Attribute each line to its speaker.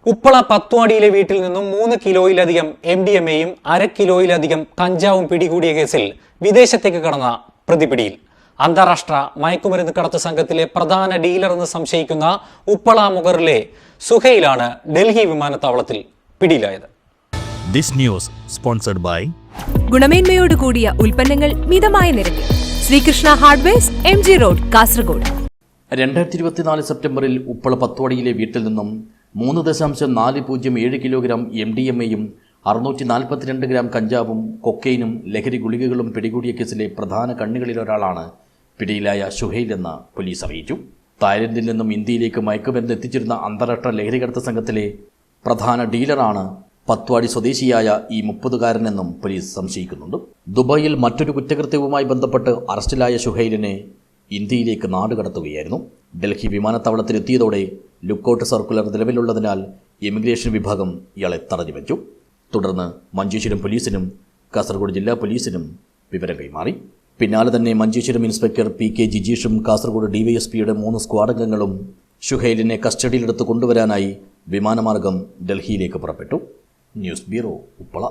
Speaker 1: ഉപ്പള പത്വാടിയിലെ വീട്ടിൽ നിന്നും 3 കിലോയിലധികം MDMA-യും 1/2 കിലോയിലധികം കഞ്ചാവും പിടികൂടിയ കേസിൽ വിദേശത്തേക്ക് കടന്ന പ്രതിപിടിയിൽ. അന്താരാഷ്ട്ര മയക്കുമരുന്ന് കടത്ത് സംഘത്തിലെ പ്രധാന ഡീലറെന്ന് സംശയിക്കുന്ന ഉപ്പള മുഗറിലെ സുഹൈലാണ് ഡൽഹി വിമാനത്താവളത്തിൽ പിടിയിലായത്.
Speaker 2: ഗുണമേന്മയോട് കൂടിയ ഉൽപ്പന്നങ്ങൾ മിതമായ നിരക്കിൽ Sreekrishna hardwares, MG road, Kasaragod.
Speaker 3: 2024 സെപ്റ്റംബറിൽ ഉപ്പള പത്വാടിയിലെ വീട്ടിൽ നിന്നും 3.407 കിലോഗ്രാം MDMA-യും 642 ഗ്രാം കഞ്ചാവും കൊക്കൈനും ലഹരി ഗുളികകളും പിടികൂടിയ കേസിലെ പ്രധാന കണ്ണികളിലൊരാളാണ് പിടിയിലായ ഷുഹൈൽ എന്ന് പോലീസ് അറിയിച്ചു. തായ്ലൻഡിൽ നിന്നും ഇന്ത്യയിലേക്ക് മയക്കുമരുന്ന് എത്തിച്ചിരുന്ന അന്താരാഷ്ട്ര ലഹരി കടത്ത് സംഘത്തിലെ പ്രധാന ഡീലറാണ് പത്വാടി സ്വദേശിയായ ഈ 30-കാരനെന്നും പോലീസ് സംശയിക്കുന്നുണ്ട്. ദുബായിൽ മറ്റൊരു കുറ്റകൃത്യവുമായി ബന്ധപ്പെട്ട് അറസ്റ്റിലായ ഷുഹൈലിനെ ഇന്ത്യയിലേക്ക് നാടുകടത്തുകയായിരുന്നു. ഡൽഹി വിമാനത്താവളത്തിലെത്തിയതോടെ ലുക്കൌട്ട് സർക്കുലർ നിലവിലുള്ളതിനാൽ ഇമിഗ്രേഷൻ വിഭാഗം ഇയാളെ തടഞ്ഞുവെച്ചു. തുടർന്ന് മഞ്ചേശ്വരം പോലീസിനും കാസർഗോഡ് ജില്ലാ പോലീസിനും വിവരം കൈമാറി. പിന്നാലെ തന്നെ മഞ്ചേശ്വരം ഇൻസ്പെക്ടർ PK ജിജീഷും കാസർഗോഡ് DYSP-യുടെ 3 സ്ക്വാഡ് അംഗങ്ങളും ഷുഹൈലിനെ കസ്റ്റഡിയിലെടുത്ത് കൊണ്ടുവരാനായി വിമാനമാർഗം ഡൽഹിയിലേക്ക് പുറപ്പെട്ടു. News bureau, Uppala.